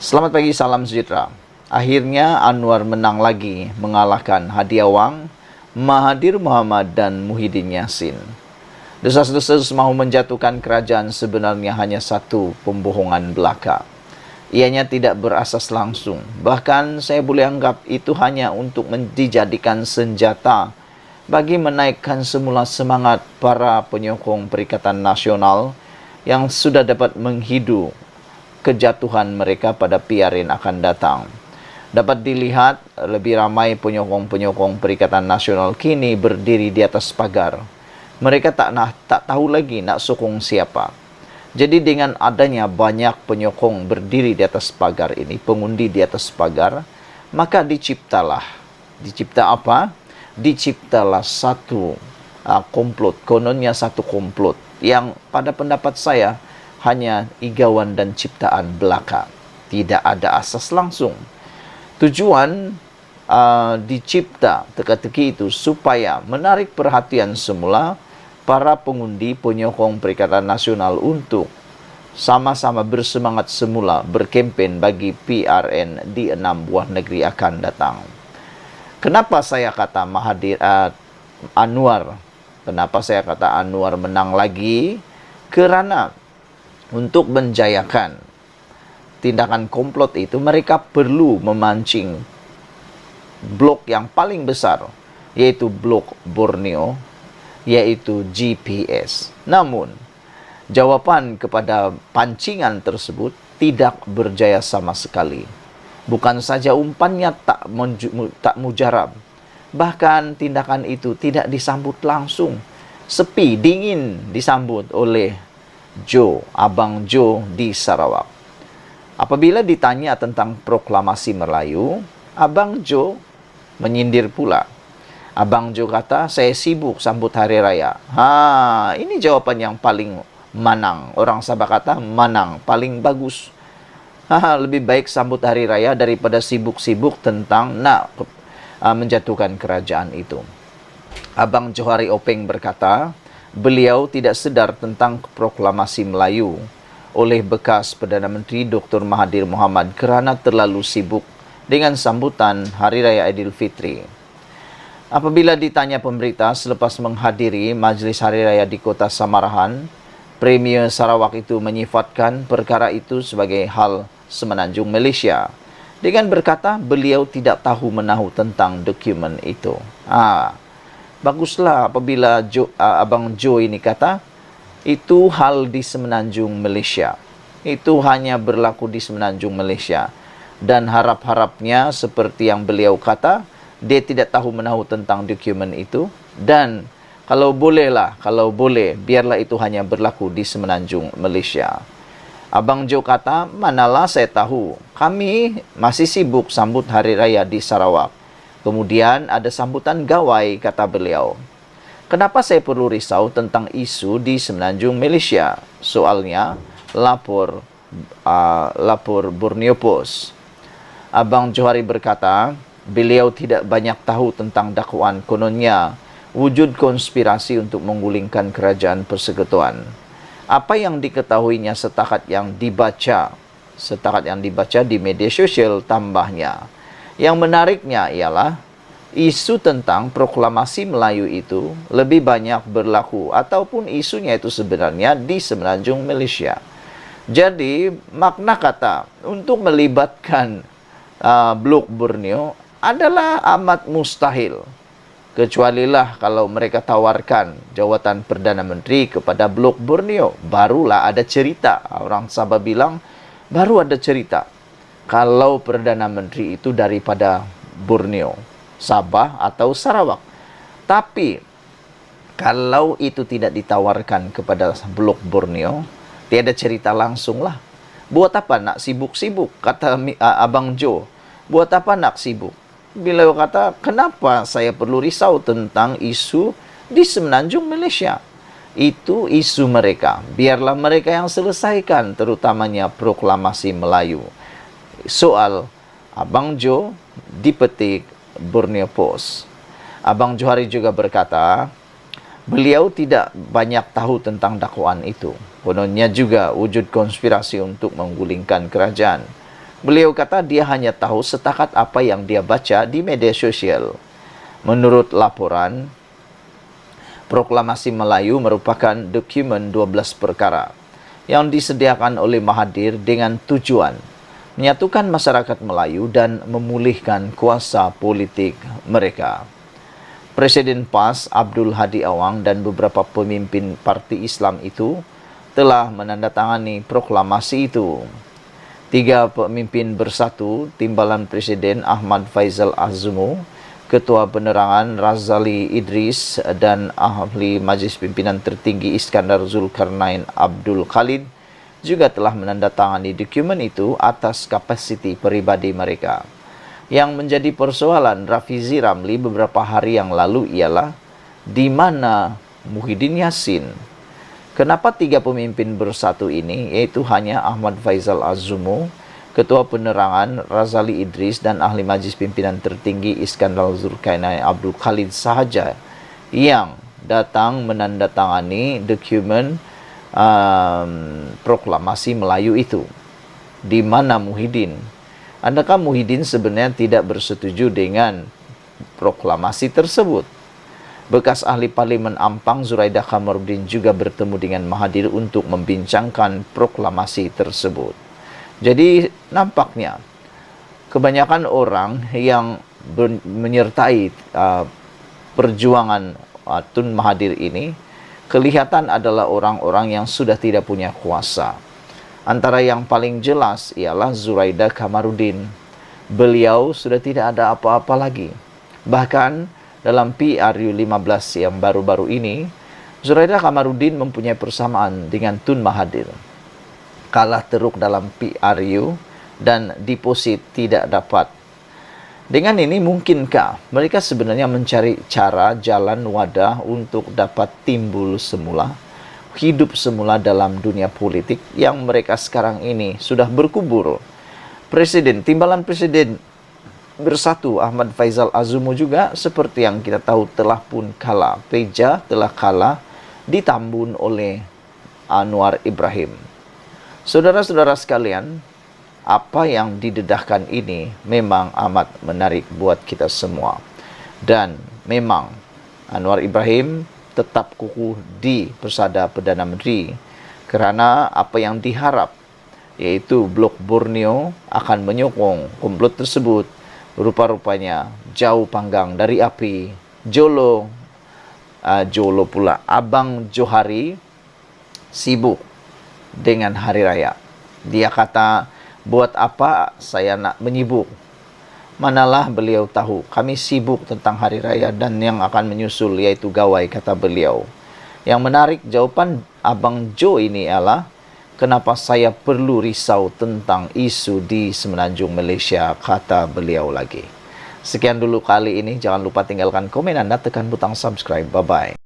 Selamat pagi, salam sejahtera. Akhirnya Anwar menang lagi, mengalahkan Hadi Awang, Mahathir Mohamad dan Muhyiddin Yassin. Desas-desus mahu menjatuhkan kerajaan sebenarnya hanya satu pembohongan belaka. Ianya tidak berasas langsung. Bahkan saya boleh anggap itu hanya untuk dijadikan senjata bagi menaikkan semula semangat para penyokong Perikatan Nasional yang sudah dapat menghidu kejatuhan mereka pada PR yang akan datang. Dapat dilihat lebih ramai penyokong-penyokong Perikatan Nasional kini berdiri di atas pagar. Mereka tak tahu lagi nak sokong siapa. Jadi dengan adanya banyak penyokong berdiri di atas pagar ini, pengundi di atas pagar, maka diciptalah. Dicipta apa? Diciptalah satu komplot, kononnya satu komplot yang pada pendapat saya hanya igauan dan ciptaan belaka. Tidak ada asas langsung. Tujuan dicipta teka-teki itu supaya menarik perhatian semula para pengundi penyokong Perikatan Nasional untuk sama-sama bersemangat semula berkempen bagi PRN di 6 buah negeri akan datang. Kenapa saya kata Anwar? Kenapa saya kata Anwar menang lagi? Kerana untuk menjayakan tindakan komplot itu, mereka perlu memancing blok yang paling besar, yaitu blok Borneo, yaitu GPS. Namun, jawapan kepada pancingan tersebut tidak berjaya sama sekali. Bukan saja umpannya tak mujarab, bahkan tindakan itu tidak disambut langsung. Sepi, dingin disambut oleh Abang Jo di Sarawak. Apabila ditanya tentang proklamasi Melayu, Abang Jo menyindir pula. Abang Jo kata, saya sibuk sambut hari raya. Ini jawapan yang paling manang. Orang Sabah kata, manang, paling bagus. Lebih baik sambut hari raya daripada sibuk-sibuk tentang nak menjatuhkan kerajaan itu. Abang Johari Openg berkata, beliau tidak sedar tentang proklamasi Melayu oleh bekas Perdana Menteri Dr. Mahathir Mohamad kerana terlalu sibuk dengan sambutan Hari Raya Aidilfitri. Apabila ditanya pemberita selepas menghadiri majlis Hari Raya di Kota Samarahan, Premier Sarawak itu menyifatkan perkara itu sebagai hal semenanjung Malaysia dengan berkata beliau tidak tahu menahu tentang dokumen itu. Baguslah apabila Abang Jo ini kata, itu hal di semenanjung Malaysia. Itu hanya berlaku di semenanjung Malaysia. Dan harap-harapnya seperti yang beliau kata, dia tidak tahu menahu tentang dokumen itu. Dan kalau boleh, biarlah itu hanya berlaku di semenanjung Malaysia. Abang Jo kata, manalah saya tahu. Kami masih sibuk sambut Hari Raya di Sarawak. Kemudian ada sambutan gawai, kata beliau. Kenapa saya perlu risau tentang isu di semenanjung Malaysia? Soalnya, lapor Borneo Post. Abang Johari berkata, beliau tidak banyak tahu tentang dakwaan kononnya wujud konspirasi untuk menggulingkan kerajaan persekutuan. Apa yang diketahuinya setakat yang dibaca di media sosial tambahnya. Yang menariknya ialah isu tentang proklamasi Melayu itu lebih banyak berlaku ataupun isunya itu sebenarnya di semenanjung Malaysia. Jadi makna kata untuk melibatkan blok Borneo adalah amat mustahil. Kecualilah kalau mereka tawarkan jawatan Perdana Menteri kepada blok Borneo. Barulah ada cerita. Orang Sabah bilang baru ada cerita. Kalau Perdana Menteri itu daripada Borneo, Sabah atau Sarawak. Tapi kalau itu tidak ditawarkan kepada blok Borneo, tiada cerita langsung lah. Buat apa nak sibuk-sibuk, kata Abang Jo. Buat apa nak sibuk? Beliau kata, kenapa saya perlu risau tentang isu di semenanjung Malaysia? Itu isu mereka. Biarlah mereka yang selesaikan, terutamanya proklamasi Melayu. Soal Abang Jo dipetik Borneo Post. Abang Johari juga berkata, beliau tidak banyak tahu tentang dakwaan itu. Kononnya juga wujud konspirasi untuk menggulingkan kerajaan. Beliau kata dia hanya tahu setakat apa yang dia baca di media sosial. Menurut laporan, Proklamasi Melayu merupakan dokumen 12 perkara yang disediakan oleh Mahathir dengan tujuan menyatukan masyarakat Melayu dan memulihkan kuasa politik mereka. Presiden PAS Abdul Hadi Awang dan beberapa pemimpin parti Islam itu telah menandatangani proklamasi itu. 3 pemimpin bersatu, Timbalan Presiden Ahmad Faizal Azumu, Ketua Penerangan Razali Idris dan Ahli Majlis Pimpinan Tertinggi Iskandar Zulkarnain Abdul Khalid juga telah menandatangani dokumen itu atas kapasiti peribadi mereka. Yang menjadi persoalan Rafizi Ramli beberapa hari yang lalu ialah di mana Muhyiddin Yassin? Kenapa 3 pemimpin bersatu ini, yaitu hanya Ahmad Faizal Azumu, Ketua Penerangan Razali Idris dan Ahli Majlis Pimpinan Tertinggi Iskandar Zulkarnain Abdul Khalid sahaja yang datang menandatangani dokumen proklamasi Melayu itu? Di mana Muhyiddin? Adakah Muhyiddin sebenarnya tidak bersetuju dengan proklamasi tersebut? Bekas ahli Parlimen Ampang Zuraida Kamarudin juga bertemu dengan Mahathir untuk membincangkan proklamasi tersebut. Jadi nampaknya kebanyakan orang yang menyertai perjuangan Tun Mahathir ini kelihatan adalah orang-orang yang sudah tidak punya kuasa. Antara yang paling jelas ialah Zuraida Kamarudin. Beliau sudah tidak ada apa-apa lagi. Bahkan dalam PRU 15 yang baru-baru ini, Zuraida Kamarudin mempunyai persamaan dengan Tun Mahathir. Kalah teruk dalam PRU dan deposit tidak dapat. Dengan ini mungkinkah mereka sebenarnya mencari cara, jalan, wadah untuk dapat timbul semula, hidup semula dalam dunia politik yang mereka sekarang ini sudah berkubur. Timbalan Presiden bersatu Ahmad Faizal Azumu juga seperti yang kita tahu telah pun kalah. Peja telah kalah ditambun oleh Anwar Ibrahim. Saudara-saudara sekalian, apa yang didedahkan ini memang amat menarik buat kita semua. Dan memang Anwar Ibrahim tetap kukuh di Persada Perdana Menteri kerana apa yang diharap, yaitu Blok Borneo akan menyokong komplot tersebut, rupa-rupanya jauh panggang dari api. Jolo pula Abang Johari sibuk dengan hari raya. Dia kata, buat apa saya nak menyibuk? Manalah beliau tahu kami sibuk tentang hari raya dan yang akan menyusul yaitu gawai, kata beliau. Yang menarik jawapan Abang Jo ini ialah, kenapa saya perlu risau tentang isu di Semenanjung Malaysia, kata beliau lagi. Sekian dulu kali ini. Jangan lupa tinggalkan komen Anda, tekan butang subscribe. Bye-bye.